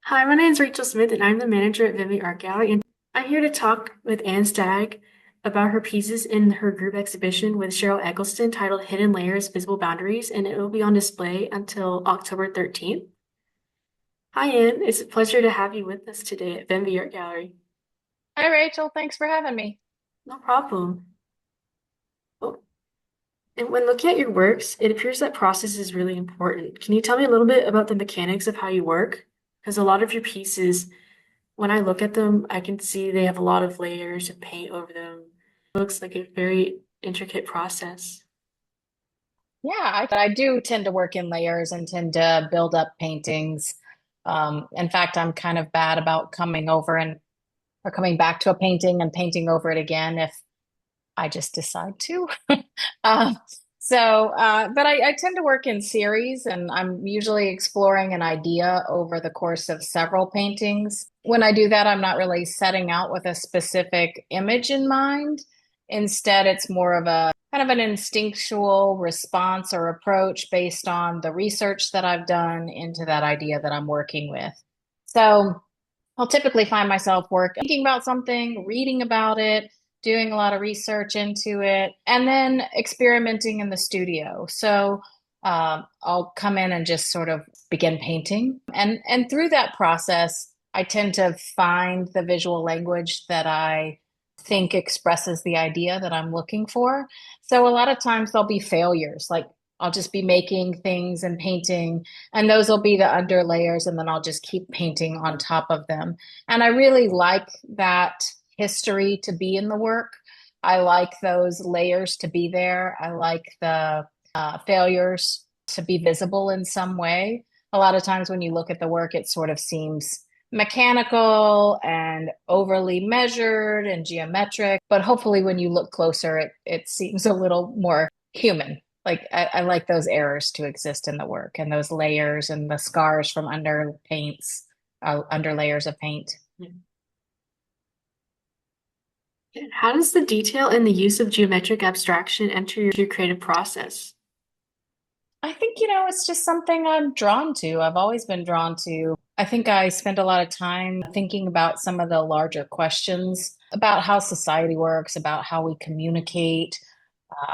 Hi, my name is Rachel Smith, and I'm the manager at Venvi Art Gallery. And I'm here to talk with Anne Stagg about her pieces in her group exhibition with Cheryl Eggleston titled Hidden Layers, Visible Boundaries, and it will be on display until October 13th. Hi, Anne. It's a pleasure to have you with us today at Venvi Art Gallery. Hi, Rachel. Thanks for having me. No problem. Oh, and when looking at your works, it appears that process is really important. Can you tell me a little bit about the mechanics of how you work? Because a lot of your pieces, when I look at them, I can see they have a lot of layers of paint over them. It looks like a very intricate process. Yeah, I do tend to work in layers and tend to build up paintings. In fact, I'm kind of bad about coming over and or coming back to a painting and painting over it again if I just decide to. Um, but I tend to work in series, and I'm usually exploring an idea over the course of several paintings. When I do that, I'm not really setting out with a specific image in mind. Instead, it's more of a kind of an instinctual response or approach based on the research that I've done into that idea that I'm working with. So I'll typically find myself thinking about something, reading about it, doing a lot of research into it, and then experimenting in the studio. So I'll come in and just sort of begin painting, and through that process, I tend to find the visual language that I think expresses the idea that I'm looking for. So a lot of times there'll be failures, like I'll just be making things and painting, and those will be the under layers, and then I'll just keep painting on top of them. And I really like that history to be in the work. I like those layers to be there. I like the failures to be visible in some way. A lot of times when you look at the work, it sort of seems mechanical and overly measured and geometric. But hopefully, when you look closer, it seems a little more human. Like I like those errors to exist in the work and those layers and the scars from under layers of paint. How does the detail and the use of geometric abstraction enter your creative process? I think, it's just something I'm drawn to. I've always been drawn to. I think I spend a lot of time thinking about some of the larger questions about how society works, about how we communicate,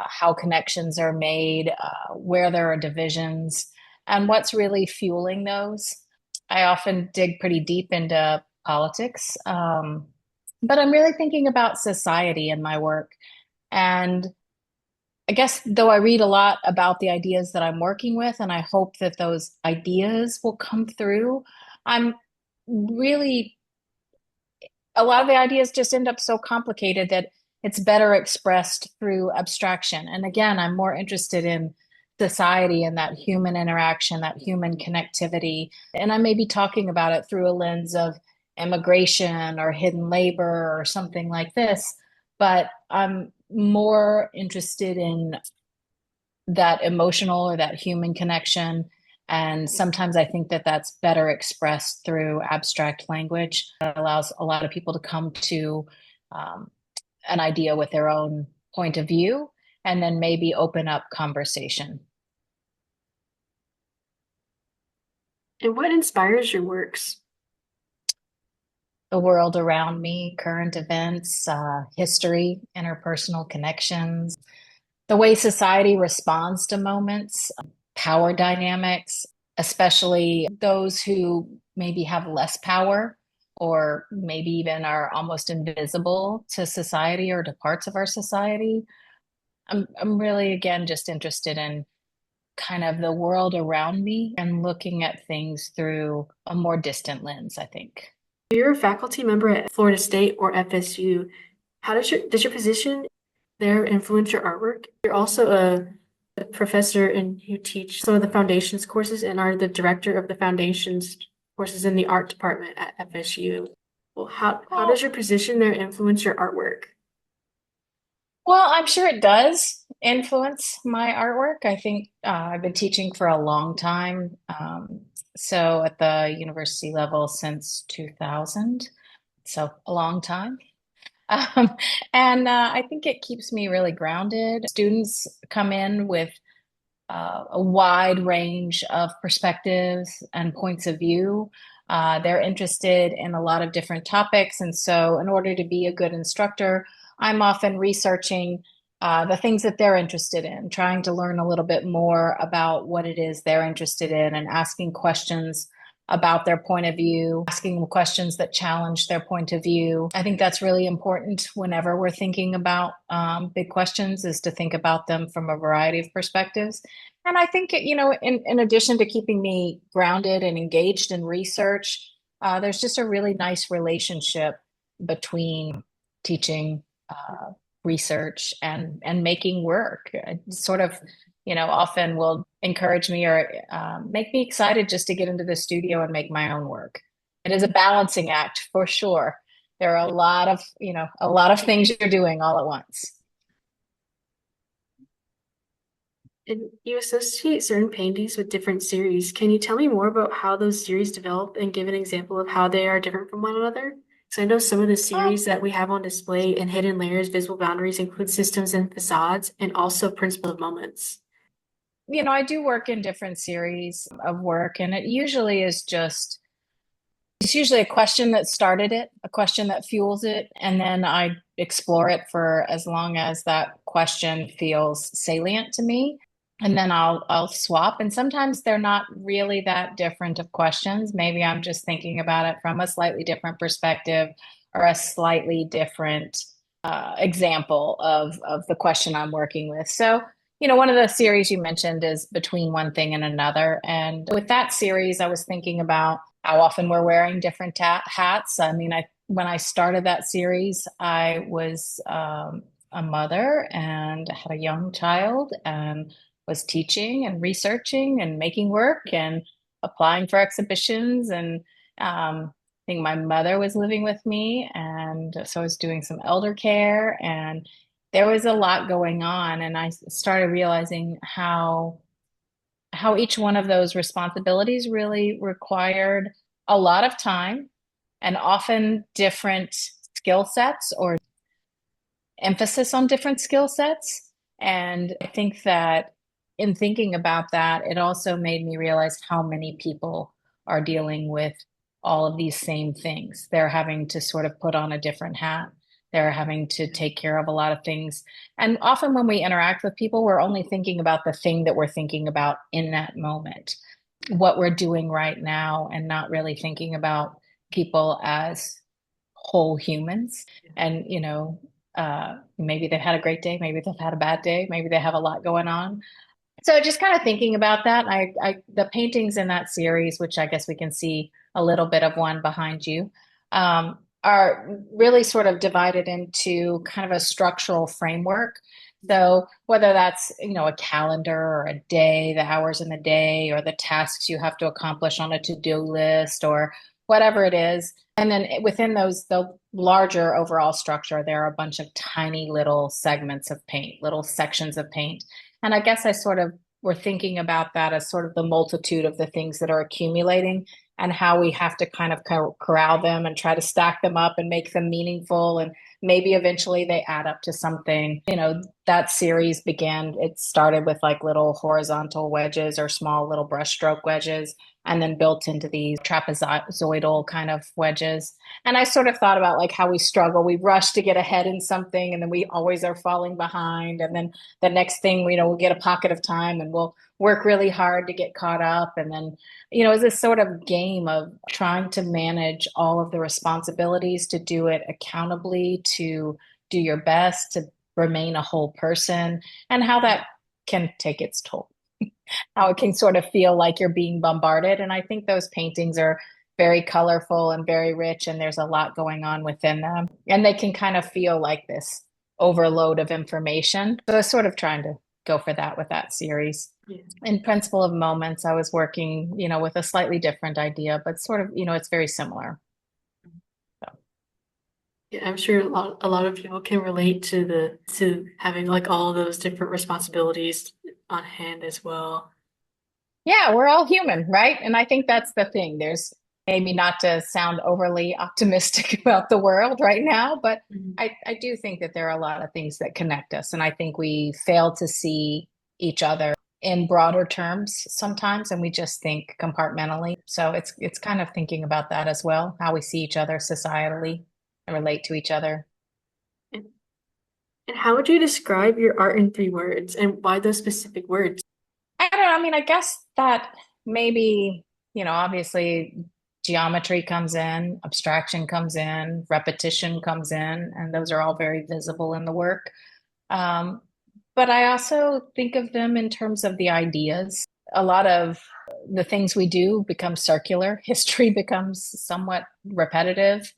how connections are made, where there are divisions, and what's really fueling those. I often dig pretty deep into politics, but I'm really thinking about society in my work. And I guess though I read a lot about the ideas that I'm working with, and I hope that those ideas will come through, I'm really, a lot of the ideas just end up so complicated that it's better expressed through abstraction. And again, I'm more interested in society and that human interaction, that human connectivity. And I may be talking about it through a lens of immigration or hidden labor or something like this, but I'm more interested in that emotional or that human connection. And sometimes I think that that's better expressed through abstract language that allows a lot of people to come to um, an idea with their own point of view and then maybe open up conversation. And what inspires your works? The world around me, current events, history, interpersonal connections, the way society responds to moments, power dynamics, especially those who maybe have less power or maybe even are almost invisible to society or to parts of our society. I'm really again just interested in kind of the world around me and looking at things through a more distant lens, I think. You're a faculty member at Florida State or FSU. How does your position there influence your artwork? You're also a professor and you teach some of the foundations courses and are the director of the foundations courses in the art department at FSU. Well, how does Well, your position there influence your artwork? well, I'm sure it does influence my artwork. I think I've been teaching for a long time. So at the university level since 2000. So a long time. Um, and I think it keeps me really grounded. Students come in with a wide range of perspectives and points of view. They're interested in a lot of different topics. And so, in order to be a good instructor, I'm often researching the things that they're interested in, trying to learn a little bit more about what it is they're interested in, and asking questions about their point of view, asking them questions that challenge their point of view. I think that's really important whenever we're thinking about big questions, is to think about them from a variety of perspectives. And I think, in addition to keeping me grounded and engaged in research, there's just a really nice relationship between teaching, research, and making work. It sort of, often will encourage me or make me excited just to get into the studio and make my own work. It is a balancing act for sure. There are a lot of things you're doing all at once. And you associate certain paintings with different series. Can you tell me more about how those series develop and give an example of how they are different from one another? So I know some of the Um, series that we have on display in Hidden Layers, Visible Boundaries include systems and facades and also principle of moments. I do work in different series of work, and it's usually a question that started it, a question that fuels it, and then I explore it for as long as that question feels salient to me. And then I'll swap. And sometimes they're not really that different of questions. Maybe I'm just thinking about it from a slightly different perspective, or a slightly different example of the question I'm working with. So, one of the series you mentioned is Between One Thing and Another. And with that series, I was thinking about how often we're wearing different hats. I mean, when I started that series, I was a mother and had a young child, and was teaching and researching and making work and applying for exhibitions. And I think my mother was living with me. And so I was doing some elder care, and there was a lot going on. And I started realizing how each one of those responsibilities really required a lot of time, and often different skill sets, or emphasis on different skill sets. And I think that in thinking about that, it also made me realize how many people are dealing with all of these same things. They're having to sort of put on a different hat. They're having to take care of a lot of things. And often when we interact with people, we're only thinking about the thing that we're thinking about in that moment, what we're doing right now, and not really thinking about people as whole humans. And, maybe they've had a great day, maybe they've had a bad day, maybe they have a lot going on. So just kind of thinking about that, the paintings in that series, which I guess we can see a little bit of one behind you, are really sort of divided into kind of a structural framework. So whether that's, a calendar, or a day, the hours in the day, or the tasks you have to accomplish on a to-do list, or whatever it is. And then within the larger overall structure, there are a bunch of tiny little segments of paint, little sections of paint. And I guess I sort of were thinking about that as sort of the multitude of the things that are accumulating, and how we have to kind of corral them and try to stack them up and make them meaningful. And maybe eventually they add up to something. That series it started with like little horizontal wedges, or small little brushstroke wedges, and then built into these trapezoidal kind of wedges. And I sort of thought about like how we struggle. We rush to get ahead in something, and then we always are falling behind. And then the next thing, we'll get a pocket of time, and we'll work really hard to get caught up. And then, it's this sort of game of trying to manage all of the responsibilities, to do it accountably, to do your best, to remain a whole person, and how that can take its toll, how it can sort of feel like you're being bombarded. And I think those paintings are very colorful and very rich, and there's a lot going on within them. And they can kind of feel like this overload of information. So I was sort of trying to go for that with that series. Yeah. In Principle of Moments, I was working, with a slightly different idea, but sort of, it's very similar. So. Yeah, I'm sure a lot of people can relate to to having like all those different responsibilities on hand as well. Yeah, we're all human, right? And I think that's the thing. There's maybe not to sound overly optimistic about the world right now, but Mhm. I do think that there are a lot of things that connect us. And I think we fail to see each other in broader terms sometimes, and we just think compartmentally. So it's kind of thinking about that as well, how we see each other societally and relate to each other. And, and how would you describe your art in 3 words and why those specific words? I don't know. I mean, I guess that maybe, obviously geometry comes in, abstraction comes in, repetition comes in, and those are all very visible in the work. Um, but I also think of them in terms of the ideas. A lot of the things we do become circular. History becomes somewhat repetitive.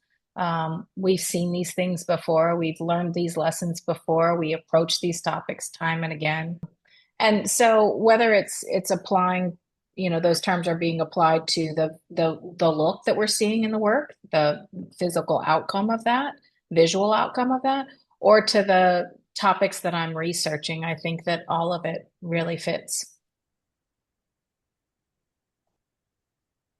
We've seen these things before. We've learned these lessons before. We approach these topics time and again. And so whether it's applying, those terms are being applied to the look that we're seeing in the work, the physical outcome of that, visual outcome of that, or to the topics that I'm researching, I think that all of it really fits.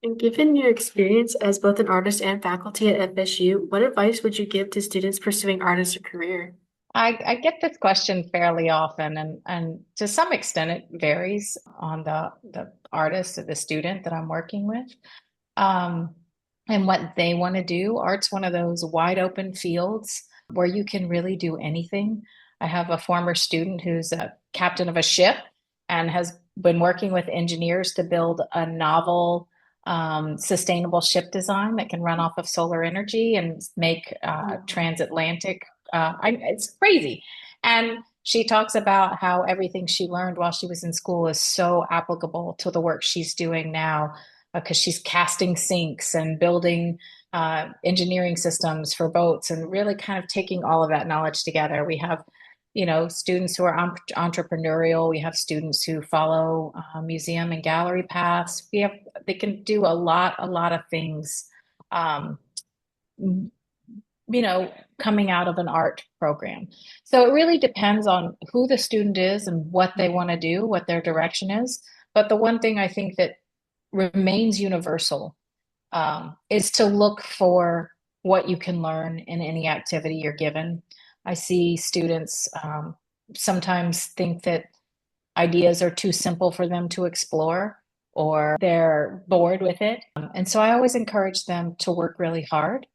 And given your experience as both an artist and faculty at FSU, what advice would you give to students pursuing art as a career? I get this question fairly often, and to some extent it varies on the artist or the student that I'm working with. Um, and what they want to do. Art's one of those wide open fields where you can really do anything. I have a former student who's a captain of a ship and has been working with engineers to build a novel, sustainable ship design that can run off of solar energy and make transatlantic. It's crazy. And she talks about how everything she learned while she was in school is so applicable to the work she's doing now because she's casting sinks and building engineering systems for boats and really kind of taking all of that knowledge together. We have, students who are entrepreneurial. We have students who follow museum and gallery paths. They can do a lot of things, um, coming out of an art program. So it really depends on who the student is and what they want to do, what their direction is. But the one thing I think that remains universal is to look for what you can learn in any activity you're given. I see students sometimes think that ideas are too simple for them to explore or they're bored with it. And so I always encourage them to work really hard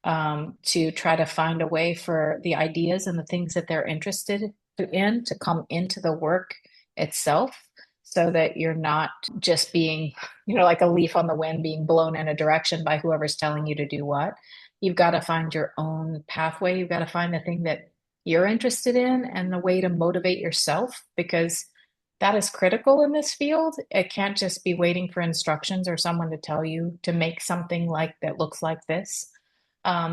to try to find a way for the ideas and the things that they're interested in to come into the work itself so that you're not just being, like a leaf on the wind being blown in a direction by whoever's telling you to do what. You've got to find your own pathway. You've got to find the thing that you're interested in and the way to motivate yourself because that is critical in this field. It can't just be waiting for instructions or someone to tell you to make something like that looks like this.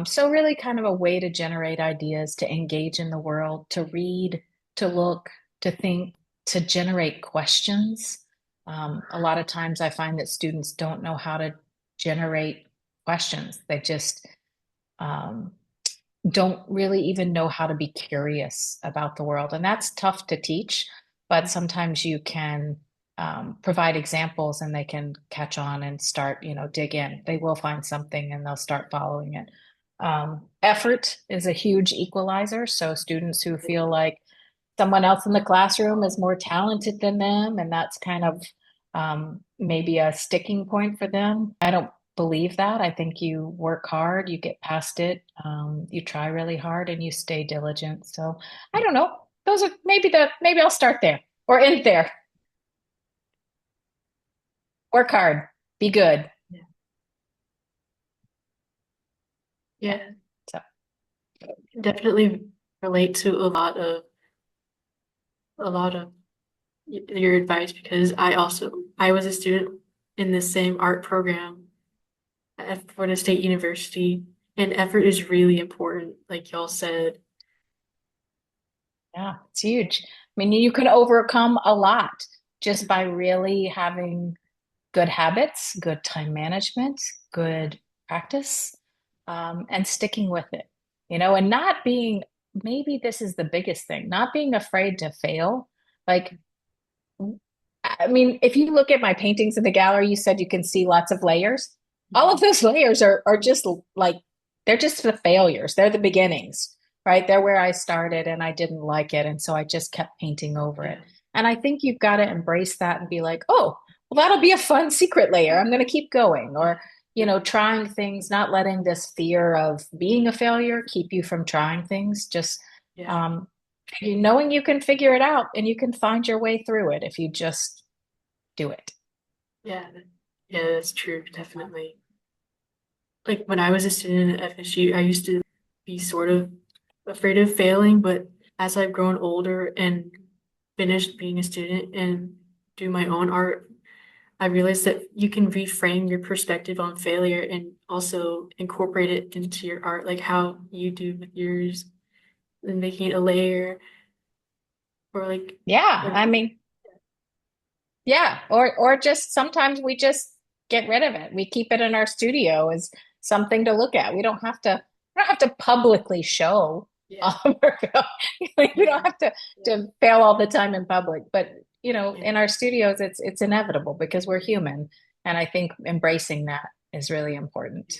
So really kind of a way to generate ideas, to engage in the world, to read, to look, to think, to generate questions. A lot of times I find that students don't know how to generate questions. They just um, don't really even know how to be curious about the world. And that's tough to teach, but sometimes you can provide examples and they can catch on and start, dig in. They will find something and they'll start following it. Effort is a huge equalizer. So students who feel like someone else in the classroom is more talented than them, and that's kind of maybe a sticking point for them. I don't believe that. I think you work hard, you get past it, you try really hard, and you stay diligent. So I don't know. Those are maybe I'll start there or end there. Work hard, be good. Yeah. Yeah, So definitely relate to a lot of your advice because I was a student in the same art program at Florida State University, and effort is really important, like y'all said. yeah, it's huge. I mean, you can overcome a lot just by really having good habits, good time management, good practice, and sticking with it, and not being, maybe this is the biggest thing, not being afraid to fail. Like, I mean, if you look at my paintings in the gallery, you said you can see lots of layers. All of those layers are just like, they're just the failures. They're the beginnings, right? They're where I started and I didn't like it. And so I just kept painting over Yeah. it. And I think you've got to embrace that and be like, oh, well, that'll be a fun secret layer. I'm going to keep going. Or, trying things, not letting this fear of being a failure keep you from trying things. Just Yeah. um, knowing you can figure it out and you can find your way through it if you just do it. Yeah. Yeah, that's true, definitely. Like when I was a student at FSU, I used to be sort of afraid of failing, but as I've grown older and finished being a student and do my own art, I realized that you can reframe your perspective on failure and also incorporate it into your art, like how you do with yours, and making it a layer or Yeah, like I mean, yeah, or just sometimes we just get rid of it. We keep it in our studio as something to look at. We don't have to publicly show yeah, our we yeah, don't have to fail all the time in public, but yeah, in our studios it's inevitable because we're human. And I think embracing that is really important.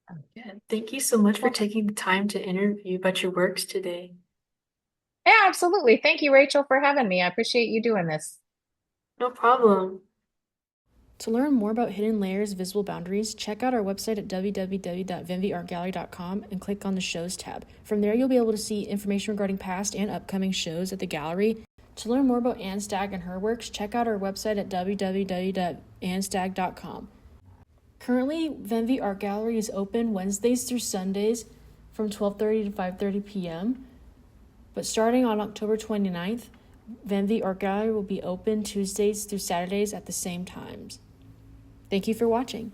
yeah. Yeah. Thank you so much for Well, taking the time to interview about your works today. yeah, absolutely. Thank you, Rachel, for having me. I appreciate you doing this. No problem. To learn more about hidden layers, visible boundaries, check out our website at www.venviartgallery.com and click on the shows tab. From there, you'll be able to see information regarding past and upcoming shows at the gallery. To learn more about Anne Stagg and her works, check out our website at www.annestagg.com. Currently, Venvi Art Gallery is open Wednesdays through Sundays from 12:30 to 5:30 p.m. But starting on October 29th, Venvi Art Gallery will be open Tuesdays through Saturdays at the same times. Thank you for watching.